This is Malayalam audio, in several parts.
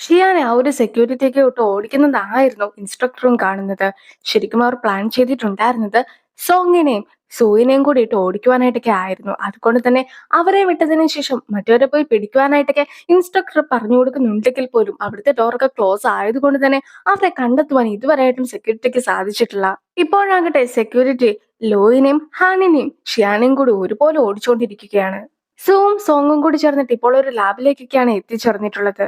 ഷിയാനെ ആ ഒരു സെക്യൂരിറ്റിയൊക്കെ വിട്ട് ഓടിക്കുന്നതായിരുന്നു ഇൻസ്ട്രക്ടറും കാണുന്നത്. ശരിക്കും അവർ പ്ലാൻ ചെയ്തിട്ടുണ്ടായിരുന്നത് സോങ്ങിനെയും സൂയിനെയും കൂടി ഇട്ട് ഓടിക്കുവാനായിട്ടൊക്കെ ആയിരുന്നു. അതുകൊണ്ട് തന്നെ അവരെ വിട്ടതിന് ശേഷം മറ്റവരെ പോയി പിടിക്കുവാനായിട്ടൊക്കെ ഇൻസ്ട്രക്ടർ പറഞ്ഞു കൊടുക്കുന്നുണ്ടെങ്കിൽ പോലും അവിടുത്തെ ഡോറൊക്കെ ക്ലോസ് ആയതുകൊണ്ട് തന്നെ അവരെ കണ്ടെത്തുവാൻ ഇതുവരെയായിട്ടും സെക്യൂരിറ്റിക്ക് സാധിച്ചിട്ടില്ല. ഇപ്പോഴാകട്ടെ സെക്യൂരിറ്റി ലോയിനെയും ഹാനിനെയും ഷിയാനെയും കൂടി ഒരുപോലെ ഓടിച്ചുകൊണ്ടിരിക്കുകയാണ്. സൂവും സോങ്ങും കൂടി ചേർന്നിട്ട് ഇപ്പോൾ ഒരു ലാബിലേക്കൊക്കെയാണ് എത്തിച്ചേർന്നിട്ടുള്ളത്.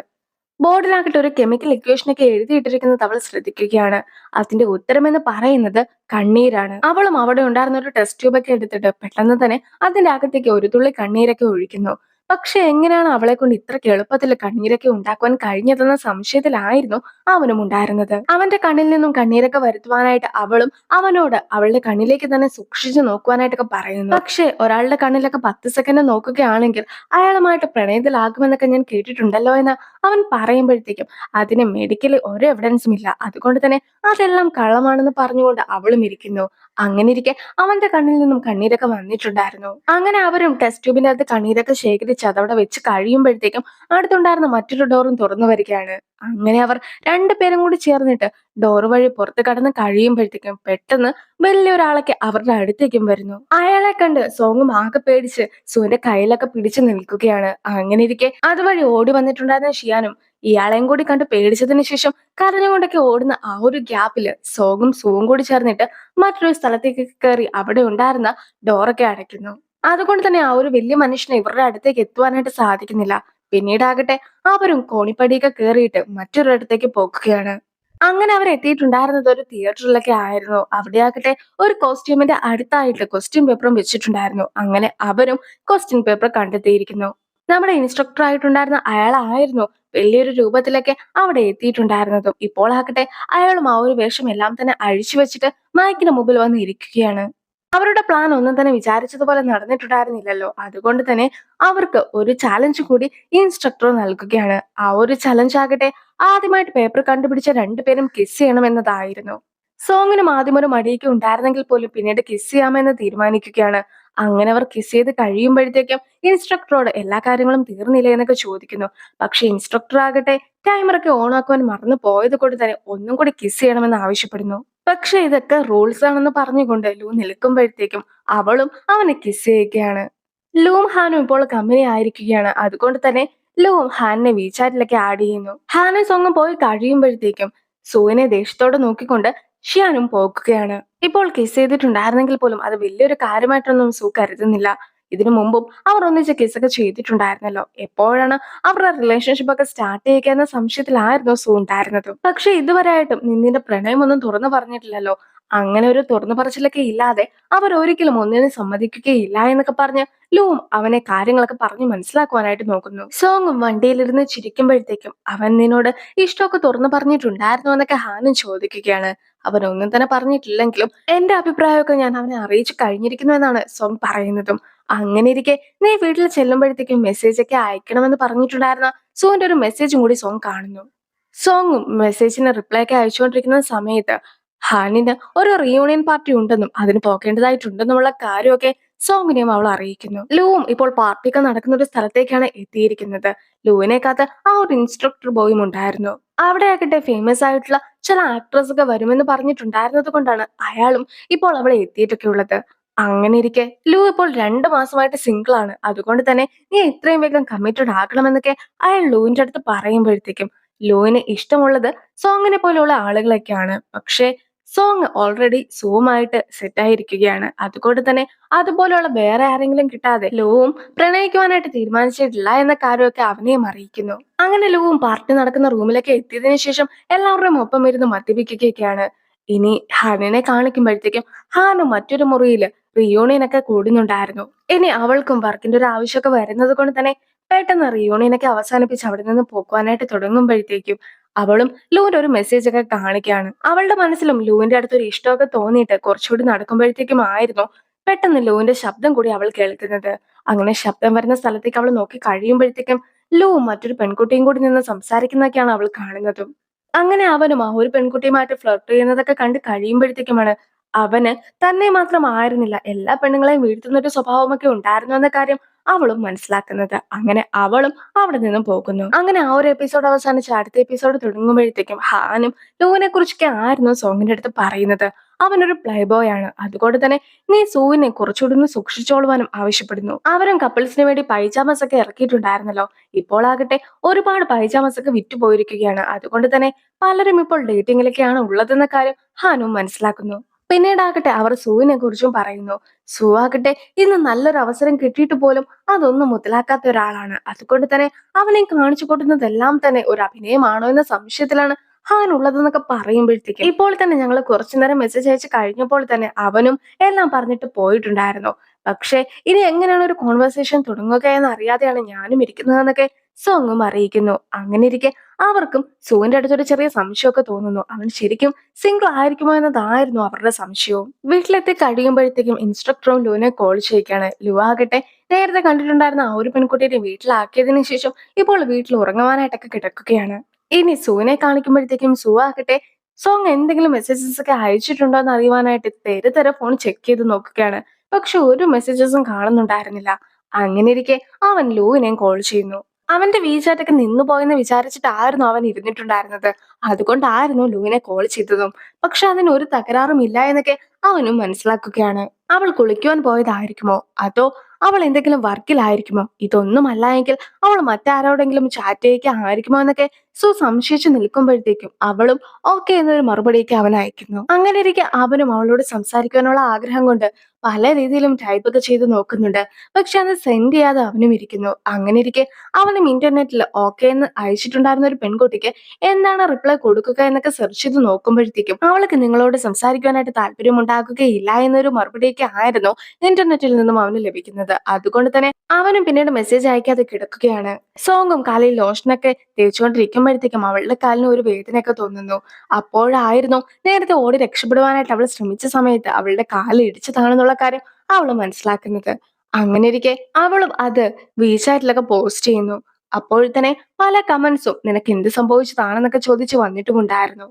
ബോർഡിലാകട്ടെ ഒരു കെമിക്കൽ ഇക്വേഷനൊക്കെ എഴുതിയിട്ടിരിക്കുന്നത് അവൾ ശ്രദ്ധിക്കുകയാണ്. അതിന്റെ ഉത്തരമെന്ന് പറയുന്നത് കണ്ണീരാണ്. അവളും അവിടെ ഉണ്ടായിരുന്ന ഒരു ടെസ്റ്റ് ട്യൂബൊക്കെ എടുത്തിട്ട് പെട്ടെന്ന് തന്നെ അതിന്റെ അകത്തേക്ക് ഒരു തുള്ളി കണ്ണീരൊക്കെ ഒഴിക്കുന്നു. പക്ഷെ എങ്ങനെയാണ് അവളെ കൊണ്ട് ഇത്രയ്ക്ക് എളുപ്പത്തിൽ കണ്ണീരൊക്കെ ഉണ്ടാക്കുവാൻ കഴിഞ്ഞതെന്ന സംശയത്തിലായിരുന്നു അവനും ഉണ്ടായിരുന്നത്. അവന്റെ കണ്ണിൽ നിന്നും കണ്ണീരൊക്കെ വരുത്തുവാനായിട്ട് അവളും അവനോട് അവളുടെ കണ്ണിലേക്ക് തന്നെ സൂക്ഷിച്ചു നോക്കുവാനായിട്ടൊക്കെ പറയുന്നു. പക്ഷെ ഒരാളുടെ കണ്ണിലൊക്കെ 10 സെക്കൻഡ് നോക്കുകയാണെങ്കിൽ അയാളുമായിട്ട് പ്രണയത്തിലാകുമെന്നൊക്കെ ഞാൻ കേട്ടിട്ടുണ്ടല്ലോ എന്ന് അവൻ പറയുമ്പോഴത്തേക്കും അതിന് മെഡിക്കലി ഒരു എവിഡൻസും ഇല്ല. അതുകൊണ്ട് തന്നെ അതെല്ലാം കള്ളമാണെന്ന് പറഞ്ഞുകൊണ്ട് അവളും ഇരിക്കുന്നു. അങ്ങനെ ഇരിക്കെ അവന്റെ കണ്ണിൽ നിന്നും കണ്ണീരൊക്കെ വന്നിട്ടുണ്ടായിരുന്നു. അങ്ങനെ അവരും ടെസ്റ്റ് ട്യൂബിന്റെ അകത്ത് കണ്ണീരൊക്കെ ശേഖരിച്ച് അതവിടെ വെച്ച് കഴിയുമ്പോഴത്തേക്കും അടുത്തുണ്ടായിരുന്ന മറ്റൊരു ഡോറും തുറന്നു വരികയാണ്. അങ്ങനെ അവർ രണ്ടുപേരും കൂടി ചേർന്നിട്ട് ഡോർ വഴി പുറത്ത് കടന്ന് കഴിയുമ്പോഴത്തേക്കും പെട്ടെന്ന് വലിയൊരാളൊക്കെ അവരുടെ അടുത്തേക്കും വരുന്നു. അയാളെ കണ്ട് സോങ്ങും ആകെ പേടിച്ച് സുവിന്റെ കയ്യിലൊക്കെ പിടിച്ചു നിൽക്കുകയാണ്. അങ്ങനെ ഇരിക്കെ അതുവഴി ഓടി വന്നിട്ടുണ്ടായിരുന്ന ഷിയാനും ഇയാളെയും കൂടി കണ്ട് പേടിച്ചതിന് ശേഷം കരഞ്ഞുകൊണ്ടൊക്കെ ഓടുന്ന ആ ഒരു ഗ്യാപ്പില് സോങ്ങും സൂവും കൂടി ചേർന്നിട്ട് മറ്റൊരു സ്ഥലത്തേക്ക് കയറി അവിടെ ഉണ്ടായിരുന്ന ഡോറൊക്കെ അടയ്ക്കുന്നു. അതുകൊണ്ട് തന്നെ ആ ഒരു വലിയ മനുഷ്യനെ ഇവരുടെ അടുത്തേക്ക് എത്തുവാനായിട്ട് സാധിക്കുന്നില്ല. പിന്നീടാകട്ടെ അവരും കോണിപ്പടിയൊക്കെ കയറിയിട്ട് മറ്റൊരിടത്തേക്ക് പോകുകയാണ്. അങ്ങനെ അവർ എത്തിയിട്ടുണ്ടായിരുന്നത് ഒരു തിയേറ്ററിലൊക്കെ ആയിരുന്നു. അവിടെയാകട്ടെ ഒരു കോസ്റ്റ്യൂമിന്റെ അടുത്തായിട്ട് ക്വസ്റ്റ്യൻ പേപ്പറും വെച്ചിട്ടുണ്ടായിരുന്നു. അങ്ങനെ അവരും ക്വസ്റ്റ്യൻ പേപ്പർ കണ്ടെത്തിയിരിക്കുന്നു. നമ്മുടെ ഇൻസ്ട്രക്ടർ ആയിട്ടുണ്ടായിരുന്ന അയാളായിരുന്നു വലിയൊരു രൂപത്തിലൊക്കെ അവിടെ എത്തിയിട്ടുണ്ടായിരുന്നതും. ഇപ്പോൾ ആകട്ടെ അയാളും ആ ഒരു വേഷം എല്ലാം തന്നെ അഴിച്ചു വെച്ചിട്ട് മൈക്കിന് മുമ്പിൽ വന്ന് ഇരിക്കുകയാണ്. അവരുടെ പ്ലാൻ ഒന്നും തന്നെ വിചാരിച്ചതുപോലെ നടന്നിട്ടുണ്ടായിരുന്നില്ലല്ലോ. അതുകൊണ്ട് തന്നെ അവർക്ക് ഒരു ചാലഞ്ച് കൂടി ഇൻസ്ട്രക്ടർ നൽകുകയാണ്. ആ ഒരു ചലഞ്ച് ആകട്ടെ ആദ്യമായിട്ട് പേപ്പർ കണ്ടുപിടിച്ച രണ്ടുപേരും കിസ് ചെയ്യണം എന്നതായിരുന്നു. സോങ്ങിനും ആദ്യം ഒരു മടിയൊക്കെ ഉണ്ടായിരുന്നെങ്കിൽ പോലും പിന്നീട് കിസ് ചെയ്യാമെന്ന് തീരുമാനിക്കുകയാണ്. അങ്ങനെ അവർ കിസ് ചെയ്ത് കഴിയുമ്പോഴത്തേക്കും ഇൻസ്ട്രക്ടറോട് എല്ലാ കാര്യങ്ങളും തീർന്നില്ലേ എന്നൊക്കെ ചോദിക്കുന്നു. പക്ഷെ ഇൻസ്ട്രക്ടർ ആകട്ടെ ടൈമറൊക്കെ ഓൺ ആക്കുവാൻ മറന്നു പോയത് കൊണ്ട് തന്നെ ഒന്നും കൂടി കിസ് ചെയ്യണമെന്ന് ആവശ്യപ്പെടുന്നു. പക്ഷെ ഇതൊക്കെ റൂൾസ് ആണെന്ന് പറഞ്ഞുകൊണ്ട് ലൂ നിൽക്കുമ്പോഴത്തേക്കും അവളും അവനെ കിസ് ചെയ്യുകയാണ്. ലൂവും ഹാനും ഇപ്പോൾ കമ്പനി ആയിരിക്കുകയാണ്. അതുകൊണ്ട് തന്നെ ലൂവും ഹാനിനെ വീചാറ്റിലൊക്കെ ആഡ് ചെയ്യുന്നു. ഹാനും സോങ്ങും പോയി കഴിയുമ്പോഴത്തേക്കും സൂവിനെ ദേഷ്യത്തോടെ നോക്കിക്കൊണ്ട് ഷിയാനും പോകുകയാണ്. ഇപ്പോൾ കിസ് ചെയ്തിട്ടുണ്ടായിരുന്നെങ്കിൽ പോലും അത് വലിയൊരു കാര്യമായിട്ടൊന്നും സൂ കരുതുന്നില്ല. ഇതിനു മുമ്പും അവർ ഒന്നിച്ച് കിസ്സൊക്കെ ചെയ്തിട്ടുണ്ടായിരുന്നല്ലോ. എപ്പോഴാണ് അവരുടെ റിലേഷൻഷിപ്പ് ഒക്കെ സ്റ്റാർട്ട് ചെയ്യുക എന്ന സംശയത്തിലായിരുന്നു സൂ ഉണ്ടായിരുന്നത്. പക്ഷെ ഇതുവരെയായിട്ടും നിന്നിന്റെ പ്രണയമൊന്നും തുറന്നു പറഞ്ഞിട്ടില്ലല്ലോ. അങ്ങനെ ഒരു തുറന്നു പറച്ചിലൊക്കെ ഇല്ലാതെ അവർ ഒരിക്കലും ഒന്നിനും സമ്മതിക്കുകയില്ല എന്നൊക്കെ പറഞ്ഞ് ലൂവും അവനെ കാര്യങ്ങളൊക്കെ പറഞ്ഞു മനസ്സിലാക്കുവാനായിട്ട് നോക്കുന്നു. സോങ്ങും വണ്ടിയിലിരുന്ന് ചിരിക്കുമ്പോഴത്തേക്കും അവൻ നിന്നോട് ഇഷ്ടമൊക്കെ തുറന്നു പറഞ്ഞിട്ടുണ്ടായിരുന്നു എന്നൊക്കെ ഹാനും ചോദിക്കുകയാണ്. അവനൊന്നും തന്നെ പറഞ്ഞിട്ടില്ലെങ്കിലും എന്റെ അഭിപ്രായമൊക്കെ ഞാൻ അവനെ അറിയിച്ചു കഴിഞ്ഞിരിക്കുന്നു എന്നാണ് സോങ് പറയുന്നതും. അങ്ങനെ ഇരിക്കെ നീ വീട്ടിൽ ചെല്ലുമ്പോഴത്തേക്കും മെസ്സേജ് ഒക്കെ അയക്കണമെന്ന് പറഞ്ഞിട്ടുണ്ടായിരുന്ന സോങ്ങിന്റെ ഒരു മെസ്സേജും കൂടി സോങ് കാണുന്നു. സോങ്ങും മെസ്സേജിന് റിപ്ലൈ ഒക്കെ അയച്ചുകൊണ്ടിരിക്കുന്ന സമയത്ത് ഹാനിന് ഒരു റീയൂണിയൻ പാർട്ടി ഉണ്ടെന്നും അതിന് പോകേണ്ടതായിട്ടുണ്ടെന്നുമുള്ള കാര്യമൊക്കെ സോങ്ങിനെയും അവൾ അറിയിക്കുന്നു. ലൂവും ഇപ്പോൾ പാർട്ടിയൊക്കെ നടക്കുന്ന ഒരു സ്ഥലത്തേക്കാണ് എത്തിയിരിക്കുന്നത്. ലൂവിനെ കാത്ത് ആ ഒരു ഇൻസ്ട്രക്ടർ ബോയും ഉണ്ടായിരുന്നു. അവിടെ ആകട്ടെ ഫേമസ് ആയിട്ടുള്ള ചില ആക്ട്രസ് ഒക്കെ വരുമെന്ന് പറഞ്ഞിട്ടുണ്ടായിരുന്നത് കൊണ്ടാണ് അയാളും ഇപ്പോൾ അവിടെ എത്തിയിട്ടൊക്കെ ഉള്ളത്. അങ്ങനെ ഇരിക്കെ ലൂ ഇപ്പോൾ 2 മാസമായിട്ട് സിംഗിൾ ആണ്. അതുകൊണ്ട് തന്നെ നീ ഇത്രയും വേഗം കമ്മിറ്റഡ് ആകണമെന്നൊക്കെ അയാൾ ലൂവിന്റെ അടുത്ത് പറയുമ്പോഴത്തേക്കും ലൂവിന് ഇഷ്ടമുള്ളത് സോങ്ങിനെ പോലെയുള്ള ആളുകളൊക്കെയാണ്. പക്ഷെ സോങ് ഓൾറെഡി സൂവുമായിട്ട് സെറ്റായിരിക്കുകയാണ്. അതുകൊണ്ട് തന്നെ അതുപോലെയുള്ള വേറെ ആരെങ്കിലും കിട്ടാതെ ലൂവും പ്രണയിക്കുവാനായിട്ട് തീരുമാനിച്ചിട്ടില്ല എന്ന കാര്യമൊക്കെ അവനെയും അറിയിക്കുന്നു. അങ്ങനെ ലൂവും പാർട്ടി നടക്കുന്ന റൂമിലൊക്കെ എത്തിയതിനു ശേഷം എല്ലാവരുടെയും ഒപ്പം ഇരുന്ന് മദ്യപിക്കുകയൊക്കെയാണ്. ഇനി ഹാനിനെ കാണിക്കുമ്പോഴത്തേക്കും ഹാനും മറ്റൊരു മുറിയിൽ റിയൂണിയൻ ഒക്കെ കൂടുന്നുണ്ടായിരുന്നു. ഇനി അവൾക്കും വർക്കിന്റെ ഒരു ആവശ്യമൊക്കെ വരുന്നത് കൊണ്ട് തന്നെ പെട്ടെന്ന് റിയൂണിയൻ ഒക്കെ അവസാനിപ്പിച്ച് അവിടെ നിന്ന് പോകുവാനായിട്ട് തുടങ്ങുമ്പോഴത്തേക്കും അവളും ലൂവിന്റെ ഒരു മെസ്സേജ് ഒക്കെ കാണിക്കുകയാണ്. അവളുടെ മനസ്സിലും ലൂവിന്റെ അടുത്തൊരു ഇഷ്ടമൊക്കെ തോന്നിയിട്ട് കുറച്ചുകൂടി നടക്കുമ്പോഴത്തേക്കും ആയിരുന്നു പെട്ടെന്ന് ലൂവിന്റെ ശബ്ദം കൂടി അവൾ കേൾക്കുന്നത്. അങ്ങനെ ശബ്ദം വരുന്ന സ്ഥലത്തേക്ക് അവൾ നോക്കി കഴിയുമ്പോഴത്തേക്കും ലൂവും മറ്റൊരു പെൺകുട്ടിയും കൂടി നിന്ന് സംസാരിക്കുന്നതൊക്കെയാണ് അവൾ കാണുന്നതും. അങ്ങനെ അവനും ആ ഒരു പെൺകുട്ടിയുമായിട്ട് ഫ്ലർട്ട് ചെയ്യുന്നതൊക്കെ കണ്ട് കഴിയുമ്പോഴത്തേക്കുമാണ് അവന് തന്നെ മാത്രമായിരുന്നില്ല എല്ലാ പെണ്ണുങ്ങളെയും വീഴ്ത്തുന്ന ഒരു സ്വഭാവമൊക്കെ ഉണ്ടായിരുന്നു എന്ന കാര്യം അവളും മനസ്സിലാക്കുന്നത്. അങ്ങനെ അവളും അവിടെ നിന്നും പോകുന്നു. അങ്ങനെ ആ ഒരു എപ്പിസോഡ് അവസാനിച്ച് അടുത്ത എപ്പിസോഡ് തുടങ്ങുമ്പോഴത്തേക്കും ഹാനും ലൂവിനെ കുറിച്ചൊക്കെ ആയിരുന്നു സോങ്ങിന്റെ അടുത്ത് പറയുന്നത്. അവനൊരു പ്ലേ ബോയ് ആണ്, അതുകൊണ്ട് തന്നെ നീ സൂവിനെ കുറച്ചുകൂടി ഒന്ന് സൂക്ഷിച്ചോളുവാനും ആവശ്യപ്പെടുന്നു. അവരും കപ്പിൾസിന് വേണ്ടി പൈജാമസ് ഒക്കെ ഇറക്കിയിട്ടുണ്ടായിരുന്നല്ലോ. ഇപ്പോൾ ആകട്ടെ ഒരുപാട് പൈജാമസ് ഒക്കെ വിറ്റുപോയിരിക്കുകയാണ്. അതുകൊണ്ട് തന്നെ പലരും ഇപ്പോൾ ഡേറ്റിംഗിലൊക്കെയാണ് ഉള്ളതെന്ന കാര്യം ഹാനും മനസ്സിലാക്കുന്നു. പിന്നീടാകട്ടെ അവർ സൂവിനെ കുറിച്ചും പറയുന്നു. സൂ ആകട്ടെ ഇന്ന് നല്ലൊരു അവസരം കിട്ടിയിട്ട് പോലും അതൊന്നും മുതലാക്കാത്ത ഒരാളാണ്. അതുകൊണ്ട് തന്നെ അവനെ കാണിച്ചു കൊടുക്കുന്നതെല്ലാം തന്നെ ഒരു അഭിനയമാണോ എന്ന സംശയത്തിലാണ് ഹാൻ ഉള്ളതെന്നൊക്കെ പറയുമ്പോഴത്തേക്കും ഇപ്പോൾ തന്നെ ഞങ്ങൾ കുറച്ചു നേരം മെസ്സേജ് അയച്ച് കഴിഞ്ഞപ്പോൾ തന്നെ അവനും എല്ലാം പറഞ്ഞിട്ട് പോയിട്ടുണ്ടായിരുന്നു. പക്ഷെ ഇനി എങ്ങനെയാണ് ഒരു കോൺവെർസേഷൻ തുടങ്ങുക എന്ന് അറിയാതെയാണ് ഞാനും ഇരിക്കുന്നതെന്നൊക്കെ സോങ്ങും അറിയിക്കുന്നു. അങ്ങനെ ഇരിക്കെ അവർക്കും സൂവിന്റെ അടുത്തൊരു ചെറിയ സംശയമൊക്കെ തോന്നുന്നു. അവൻ ശരിക്കും സിംഗിൾ ആയിരിക്കുമോ എന്നതായിരുന്നു അവരുടെ സംശയവും. വീട്ടിലെത്തി കഴിയുമ്പോഴത്തേക്കും ഇൻസ്ട്രക്ടറും ലൂവിനെ കോൾ ചെയ്യുകയാണ്. ലു ആകട്ടെ നേരത്തെ കണ്ടിട്ടുണ്ടായിരുന്ന ആ ഒരു പെൺകുട്ടിയെ വീട്ടിലാക്കിയതിനു ശേഷം ഇപ്പോൾ വീട്ടിൽ ഉറങ്ങുവാനായിട്ടൊക്കെ കിടക്കുകയാണ്. ഇനി സൂവിനെ കാണിക്കുമ്പോഴത്തേക്കും സൂ ആകട്ടെ സോങ് എന്തെങ്കിലും മെസ്സേജസ് ഒക്കെ അയച്ചിട്ടുണ്ടോ എന്ന് അറിയുവാനായിട്ട് തെരെ ഫോൺ ചെക്ക് ചെയ്ത് നോക്കുകയാണ്. പക്ഷെ ഒരു മെസ്സേജസും കാണുന്നുണ്ടായിരുന്നില്ല. അങ്ങനെ ഇരിക്കെ അവൻ ലൂവിനെയും കോൾ ചെയ്യുന്നു. അവന്റെ വീചാറ്റൊക്കെ നിന്നു പോയെന്ന് വിചാരിച്ചിട്ടായിരുന്നു അവൻ ഇരുന്നിട്ടുണ്ടായിരുന്നത്. അതുകൊണ്ടായിരുന്നു ലൂവിനെ കോൾ ചെയ്തതും. പക്ഷെ അതിന് ഒരു തകരാറും ഇല്ല എന്നൊക്കെ അവനും മനസ്സിലാക്കുകയാണ്. അവൾ കുളിക്കുവാൻ പോയതായിരിക്കുമോ, അതോ അവൾ എന്തെങ്കിലും വർക്കിലായിരിക്കുമോ, ഇതൊന്നുമല്ല എങ്കിൽ അവൾ മറ്റാരോടെങ്കിലും ചാറ്റ് ചെയ്യൊക്കെ ആയിരിക്കുമോ എന്നൊക്കെ സംശയിച്ചു നിൽക്കുമ്പോഴത്തേക്കും അവളും ഓക്കെ എന്നൊരു മറുപടിയൊക്കെ അവൻ അയക്കുന്നു. അങ്ങനെ ഇരിക്കെ അവനും അവളോട് സംസാരിക്കാനുള്ള ആഗ്രഹം കൊണ്ട് പല രീതിയിലും ടൈപ്പ് ഒക്കെ ചെയ്ത് നോക്കുന്നുണ്ട്. പക്ഷെ അത് സെൻഡ് ചെയ്യാതെ അവനും ഇരിക്കുന്നു. അങ്ങനെ ഇരിക്കെ അവനും ഇന്റർനെറ്റിൽ ഓക്കെ എന്ന് അയച്ചിട്ടുണ്ടായിരുന്ന ഒരു പെൺകുട്ടിക്ക് എന്താണ് റിപ്ലൈ കൊടുക്കുക എന്നൊക്കെ സെർച്ച് ചെയ്ത് നോക്കുമ്പോഴത്തേക്കും അവൾക്ക് നിങ്ങളോട് സംസാരിക്കാനായിട്ട് താല്പര്യം ഉണ്ടാകുകയില്ല എന്നൊരു മറുപടിയൊക്കെ ആയിരുന്നു ഇന്റർനെറ്റിൽ നിന്നും അവന് ലഭിക്കുന്നത്. അതുകൊണ്ട് തന്നെ അവനും പിന്നീട് മെസ്സേജ് അയക്കാതെ കിടക്കുകയാണ്. സോങ്ങും കാലിൽ ലോഷനൊക്കെ തേച്ചുകൊണ്ടിരിക്കുമ്പോഴത്തേക്കും അവളുടെ കാലിന് ഒരു വേദനയൊക്കെ തോന്നുന്നു. അപ്പോഴായിരുന്നു നേരത്തെ ഓടി രക്ഷപ്പെടുവാനായിട്ട് അവൾ ശ്രമിച്ച സമയത്ത് അവളുടെ കാല് ഇടിച്ചതാണെന്നുള്ള കാര്യം അവൾ മനസ്സിലാക്കുന്നത്. അങ്ങനെ ഇരിക്കെ അവളും അത് വീചാറ്റിലൊക്കെ പോസ്റ്റ് ചെയ്യുന്നു. അപ്പോൾ തന്നെ പല കമന്റ്സും നിനക്ക് എന്ത് സംഭവിച്ചതാണെന്നൊക്കെ ചോദിച്ചു വന്നിട്ടുമുണ്ടായിരുന്നു.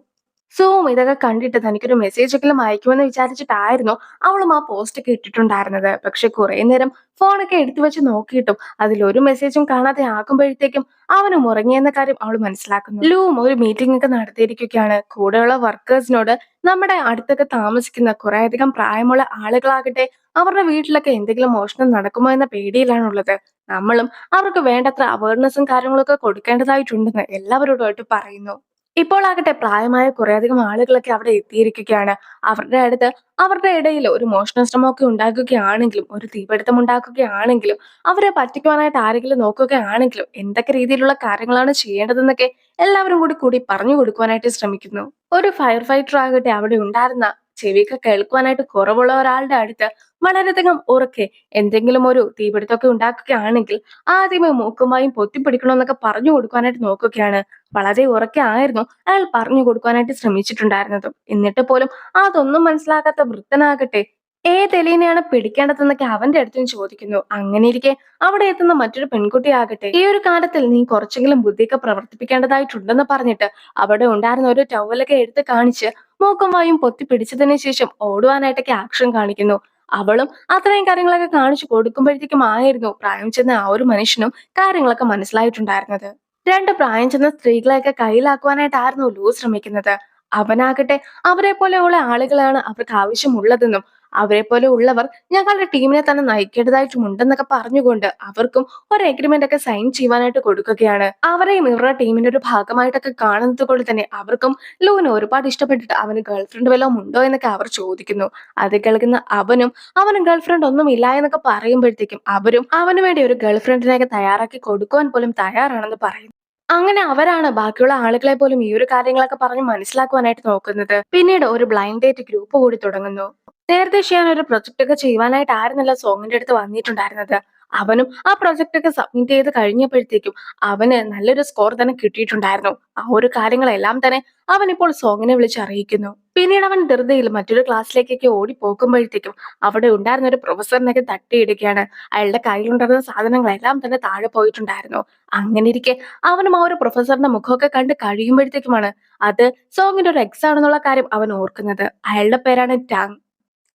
ഇതൊക്കെ കണ്ടിട്ട് തനിക്കൊരു മെസ്സേജ് എങ്കിലും അയക്കുമെന്ന് വിചാരിച്ചിട്ടായിരുന്നു അവളും ആ പോസ്റ്റ് ഒക്കെ ഇട്ടിട്ടുണ്ടായിരുന്നത്. പക്ഷെ കുറെ നേരം ഫോണൊക്കെ എടുത്തു വെച്ച് നോക്കിയിട്ടും അതിലൊരു മെസ്സേജും കാണാതെ ആകുമ്പോഴത്തേക്കും അവനും ഉറങ്ങിയെന്ന കാര്യം അവൾ മനസ്സിലാക്കുന്നു. ലൂം ഒരു മീറ്റിംഗ് ഒക്കെ നടത്തിയിരിക്കുകയാണ്. കൂടെയുള്ള വർക്കേഴ്സിനോട് നമ്മുടെ അടുത്തൊക്കെ താമസിക്കുന്ന കുറെ അധികം പ്രായമുള്ള ആളുകളാകട്ടെ അവരുടെ വീട്ടിലൊക്കെ എന്തെങ്കിലും മോഷണം നടക്കുമോ എന്ന പേടിയിലാണുള്ളത്. നമ്മളും അവർക്ക് വേണ്ടത്ര അവയർനെസ്സും കാര്യങ്ങളൊക്കെ കൊടുക്കേണ്ടതായിട്ടുണ്ടെന്ന് എല്ലാവരോടുമായിട്ട് പറയുന്നു. ഇപ്പോൾ ആകട്ടെ പ്രായമായ കുറേയധികം ആളുകളൊക്കെ അവിടെ എത്തിയിരിക്കുകയാണ്. അവരുടെ അടുത്ത് അവരുടെ ഇടയിൽ ഒരു മോഷണ ശ്രമമൊക്കെ ഉണ്ടാക്കുകയാണെങ്കിലും ഒരു തീപിടുത്തം ഉണ്ടാക്കുകയാണെങ്കിലും അവരെ പറ്റിക്കുവാനായിട്ട് ആരെങ്കിലും നോക്കുകയാണെങ്കിലും എന്തൊക്കെ രീതിയിലുള്ള കാര്യങ്ങളാണ് ചെയ്യേണ്ടതെന്നൊക്കെ എല്ലാവരും കൂടി പറഞ്ഞു കൊടുക്കുവാനായിട്ട് ശ്രമിക്കുന്നു. ഒരു ഫയർ ഫൈറ്റർ ആകട്ടെ അവിടെ ഉണ്ടായിരുന്ന ചെവിയൊക്കെ കേൾക്കുവാനായിട്ട് കുറവുള്ള ഒരാളുടെ അടുത്ത് വളരെയധികം ഉറക്കെ എന്തെങ്കിലും ഒരു തീപിടുത്തമൊക്കെ ഉണ്ടാക്കുകയാണെങ്കിൽ ആദ്യമേ മൂക്കുമായും പൊത്തിപ്പിടിക്കണമെന്നൊക്കെ പറഞ്ഞു കൊടുക്കാനായിട്ട് നോക്കുകയാണ്. വളരെ ഉറക്കെ ആയിരുന്നു അയാൾ പറഞ്ഞു കൊടുക്കാനായിട്ട് ശ്രമിച്ചിട്ടുണ്ടായിരുന്നത്. എന്നിട്ട് പോലും അതൊന്നും മനസ്സിലാക്കാത്ത വൃദ്ധനാകട്ടെ ഏത് എലീനെയാണ് പിടിക്കേണ്ടതെന്നൊക്കെ അവന്റെ അടുത്തും ചോദിക്കുന്നു. അങ്ങനെ ഇരിക്കെ അവിടെ എത്തുന്ന മറ്റൊരു പെൺകുട്ടിയാകട്ടെ ഈ ഒരു കാര്യത്തിൽ നീ കുറച്ചെങ്കിലും ബുദ്ധിയൊക്കെ പ്രവർത്തിപ്പിക്കേണ്ടതായിട്ടുണ്ടെന്ന് പറഞ്ഞിട്ട് അവിടെ ഉണ്ടായിരുന്ന ഒരു ടവലൊക്കെ എടുത്ത് കാണിച്ച് മൂക്കും വായും പൊത്തി പിടിച്ചതിന് ശേഷം ഓടുവാനായിട്ടൊക്കെ ആക്ഷൻ കാണിക്കുന്നു. അവളും അത്രയും കാര്യങ്ങളൊക്കെ കാണിച്ചു കൊടുക്കുമ്പോഴത്തേക്കും ആയിരുന്നു പ്രായം ചെന്ന ആ ഒരു മനുഷ്യനും കാര്യങ്ങളൊക്കെ മനസ്സിലായിട്ടുണ്ടായിരുന്നത്. രണ്ട് പ്രായം ചെന്ന സ്ത്രീകളെയൊക്കെ കയ്യിലാക്കുവാനായിട്ടായിരുന്നു ലൂ ശ്രമിക്കുന്നത്. അവനാകട്ടെ അവരെ പോലെയുള്ള ആളുകളാണ് അവർക്ക് ആവശ്യമുള്ളതെന്നും അവരെ പോലെ ഉള്ളവർ ഞങ്ങളുടെ ടീമിനെ തന്നെ നയിക്കേണ്ടതായിട്ടുമുണ്ടെന്നൊക്കെ പറഞ്ഞുകൊണ്ട് അവർക്കും ഒരു എഗ്രിമെന്റ് ഒക്കെ സൈൻ ചെയ്യുവാനായിട്ട് കൊടുക്കുകയാണ്. അവരെയും ഇവരുടെ ടീമിന്റെ ഒരു ഭാഗമായിട്ടൊക്കെ കാണുന്നത് കൊണ്ട് തന്നെ അവർക്കും ലൂവിന് ഒരുപാട് ഇഷ്ടപ്പെട്ടിട്ട് അവന് ഗേൾഫ്രണ്ട് വല്ലതും ഉണ്ടോ എന്നൊക്കെ അവർ ചോദിക്കുന്നു. അത് കേൾക്കുന്ന അവനും ഗേൾഫ്രണ്ട് ഒന്നും ഇല്ല എന്നൊക്കെ പറയുമ്പോഴത്തേക്കും അവരും അവന് വേണ്ടി ഒരു ഗേൾഫ്രണ്ടിനെയൊക്കെ തയ്യാറാക്കി കൊടുക്കുവാൻ പോലും തയ്യാറാണെന്ന് പറയുന്നു. അങ്ങനെ അവരാണ് ബാക്കിയുള്ള ആളുകളെ പോലും ഈ ഒരു കാര്യങ്ങളൊക്കെ പറഞ്ഞ് മനസ്സിലാക്കുവാനായിട്ട് നോക്കുന്നത്. പിന്നീട് ഒരു ബ്ലൈൻഡ് ഡേറ്റ് ഗ്രൂപ്പ് കൂടി തുടങ്ങുന്നു. നേരത്തെ ചെയ്യാൻ ഒരു പ്രൊജക്ട് ഒക്കെ ചെയ്യുവാനായിട്ട് ആയിരുന്നല്ല സോങ്ങിന്റെ അടുത്ത് വന്നിട്ടുണ്ടായിരുന്നത്. അവനും ആ പ്രൊജക്ട് ഒക്കെ സബ്മിറ്റ് ചെയ്ത് കഴിഞ്ഞപ്പോഴത്തേക്കും അവന് നല്ലൊരു സ്കോർ തന്നെ കിട്ടിയിട്ടുണ്ടായിരുന്നു. ആ ഒരു കാര്യങ്ങളെല്ലാം തന്നെ അവൻ ഇപ്പോൾ സോങ്ങിനെ വിളിച്ച് അറിയിക്കുന്നു. പിന്നീട് അവൻ ധൃതിയിൽ മറ്റൊരു ക്ലാസ്സിലേക്കൊക്കെ ഓടി പോകുമ്പോഴത്തേക്കും അവിടെ ഉണ്ടായിരുന്ന ഒരു പ്രൊഫസറിനൊക്കെ തട്ടിയിടുകയാണ്. അയാളുടെ കയ്യിലുണ്ടായിരുന്ന സാധനങ്ങളെല്ലാം തന്നെ താഴെ പോയിട്ടുണ്ടായിരുന്നു. അങ്ങനെ ഇരിക്കെ അവനും ആ ഒരു പ്രൊഫസറിന്റെ മുഖമൊക്കെ കണ്ട് കഴിയുമ്പോഴത്തേക്കുമാണ് അത് സോങ്ങിന്റെ ഒരു എക്സ് ആണെന്നുള്ള കാര്യം അവൻ ഓർക്കുന്നത്. അയാളുടെ പേരാണ് ടാങ്.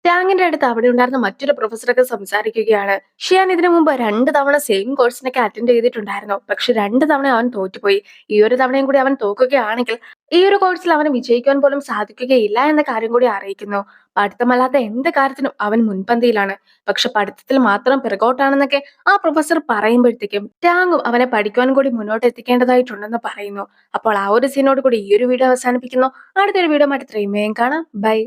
ടാങ്ങിന്റെ അടുത്ത് അവിടെ ഉണ്ടായിരുന്ന മറ്റൊരു പ്രൊഫസറൊക്കെ സംസാരിക്കുകയാണ്. ഷിയാൻ ഇതിനു മുമ്പ് 2 തവണ സെയിം കോഴ്സിനൊക്കെ അറ്റൻഡ് ചെയ്തിട്ടുണ്ടായിരുന്നു. പക്ഷെ 2 തവണ അവൻ തോറ്റുപോയി. ഈ ഒരു തവണയും കൂടി അവൻ തോക്കുകയാണെങ്കിൽ ഈ ഒരു കോഴ്സിൽ അവന് വിജയിക്കാൻ പോലും സാധിക്കുകയില്ല എന്ന കാര്യം കൂടി അറിയിക്കുന്നു. പഠിത്തമല്ലാത്ത എന്ത് കാര്യത്തിനും അവൻ മുൻപന്തിയിലാണ്. പക്ഷെ പഠിത്തത്തിൽ മാത്രം പിറകോട്ടാണെന്നൊക്കെ ആ പ്രൊഫസർ പറയുമ്പോഴത്തേക്കും ടാങ്ങും അവനെ പഠിക്കുവാൻ കൂടി മുന്നോട്ട് എത്തിക്കേണ്ടതായിട്ടുണ്ടെന്ന് പറയുന്നു. അപ്പോൾ ആ ഒരു സീനോട് കൂടി ഈ ഒരു വീഡിയോ അവസാനിപ്പിക്കുന്നു. അടുത്തൊരു വീഡിയോ ആയിട്ട് ഇത്രയും വേഗം കാണാം. ബൈ.